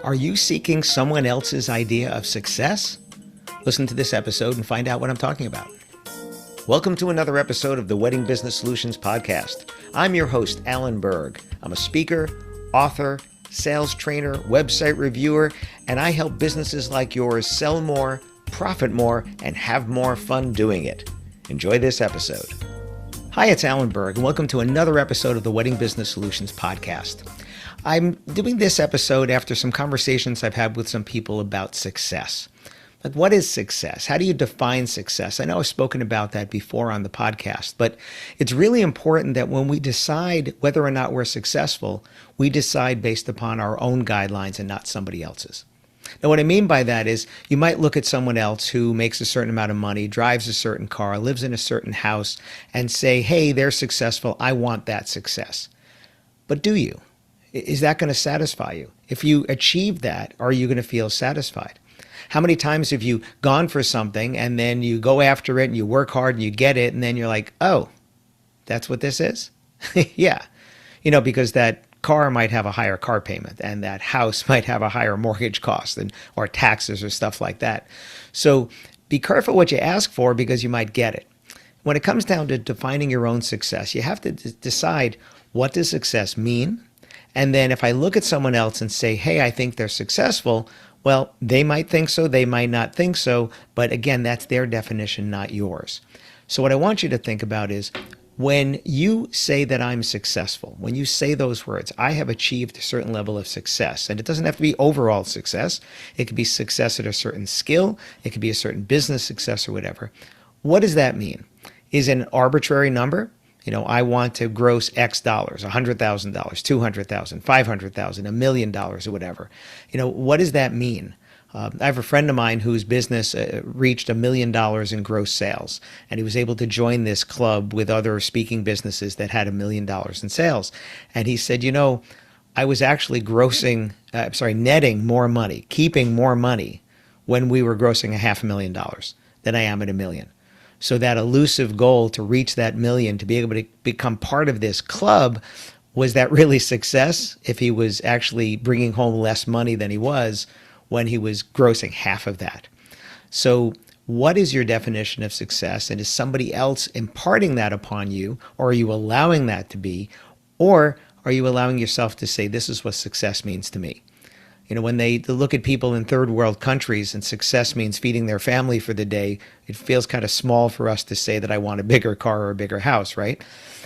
Are you seeking someone else's idea of success? Listen to this episode and find out what I'm talking about. Welcome to another episode of the Wedding Business Solutions Podcast. I'm your host, Alan Berg. I'm a speaker, author, sales trainer, website reviewer, and I help businesses like yours sell more, profit more, and have more fun doing it. Enjoy this episode. Hi, it's Alan Berg, and welcome to another episode of the Wedding Business Solutions Podcast. I'm doing this episode after some conversations I've had with some people about success. Like, what is success? How do you define success? I know I've spoken about that before on the podcast, but it's really important that when we decide whether or not we're successful, we decide based upon our own guidelines and not somebody else's. Now, what I mean by that is you might look at someone else who makes a certain amount of money, drives a certain car, lives in a certain house, and say, hey, they're successful. I want that success. But do you? Is that going to satisfy you? If you achieve that, are you going to feel satisfied? How many times have you gone for something and then you go after it and you work hard and you get it and then you're like, oh, that's what this is? Yeah. Because that car might have a higher car payment and that house might have a higher mortgage cost or taxes or stuff like that. So be careful what you ask for because you might get it. When it comes down to defining your own success, you have to decide, what does success mean? And then if I look at someone else and say, hey, I think they're successful, well, they might think so, they might not think so, but again, that's their definition, not yours. So what I want you to think about is, when you say that I'm successful, when you say those words, I have achieved a certain level of success, and it doesn't have to be overall success. It could be success at a certain skill. It could be a certain business success or whatever. What does that mean? Is it an arbitrary number? I want to gross X dollars, $100,000, $200,000, $500,000, $1 million or whatever. What does that mean? I have a friend of mine whose business reached $1 million in gross sales, and he was able to join this club with other speaking businesses that had $1 million in sales. And he said, I was actually netting more money, keeping more money when we were grossing $500,000 than I am at $1 million. So that elusive goal to reach that $1 million, to be able to become part of this club, was that really success if he was actually bringing home less money than he was when he was grossing half of that? So what is your definition of success? And is somebody else imparting that upon you, or are you allowing that to be? Or are you allowing yourself to say, this is what success means to me? When they look at people in third world countries and success means feeding their family for the day, it feels kind of small for us to say that I want a bigger car or a bigger house, right?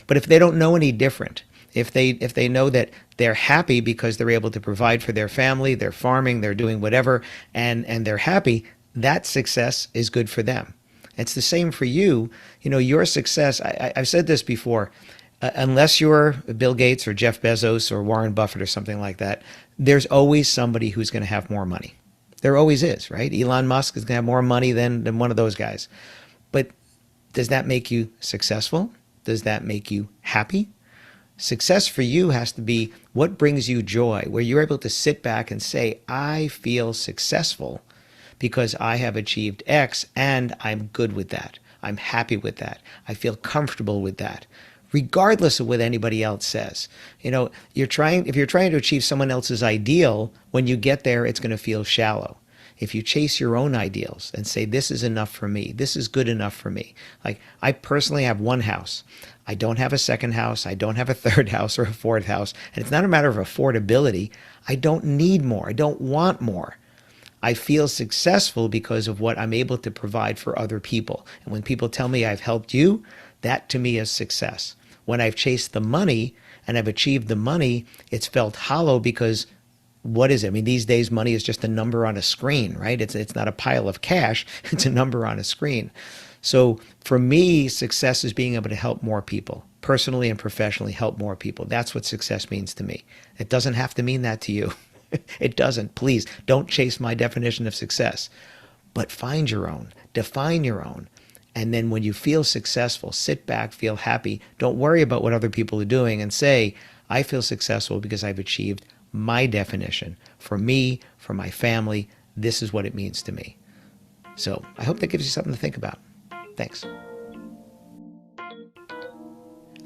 But if they don't know any different, if they know that they're happy because they're able to provide for their family, they're farming, they're doing whatever, and they're happy, that success is good for them. It's the same for you. Your success, I've said this before, unless you're Bill Gates or Jeff Bezos or Warren Buffett or something like that, there's always somebody who's going to have more money. There always is, right? Elon Musk is going to have more money than one of those guys. But does that make you successful? Does that make you happy? Success for you has to be what brings you joy, where you're able to sit back and say, I feel successful because I have achieved X and I'm good with that. I'm happy with that. I feel comfortable with that, regardless of what anybody else says. If you're trying to achieve someone else's ideal, when you get there, it's going to feel shallow. If you chase your own ideals and say, this is enough for me, this is good enough for me. Like, I personally have one house. I don't have a second house. I don't have a third house or a fourth house. And it's not a matter of affordability. I don't need more. I don't want more. I feel successful because of what I'm able to provide for other people. And when people tell me I've helped you, that to me is success. When I've chased the money and I've achieved the money, it's felt hollow because what is it? I mean, these days, money is just a number on a screen, right? It's not a pile of cash. It's a number on a screen. So for me, success is being able to help more people, personally and professionally help more people. That's what success means to me. It doesn't have to mean that to you. It doesn't. Please don't chase my definition of success, but find your own, define your own. And then when you feel successful, sit back, feel happy. Don't worry about what other people are doing and say, I feel successful because I've achieved my definition. For me, for my family, this is what it means to me. So I hope that gives you something to think about. Thanks.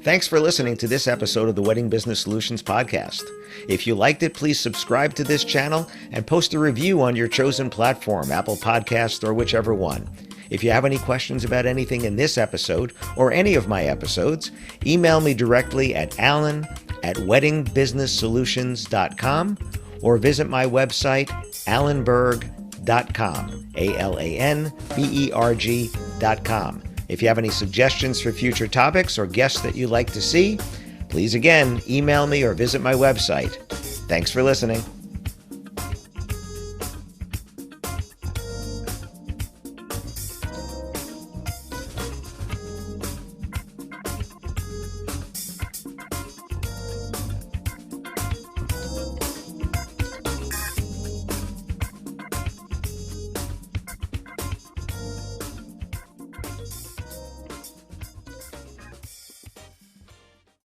Thanks for listening to this episode of the Wedding Business Solutions podcast. If you liked it, please subscribe to this channel and post a review on your chosen platform, Apple Podcasts or whichever one. If you have any questions about anything in this episode or any of my episodes, email me directly at alan@weddingbusinesssolutions.com or visit my website, alanberg.com, alanberg.com. If you have any suggestions for future topics or guests that you'd like to see, please again email me or visit my website. Thanks for listening.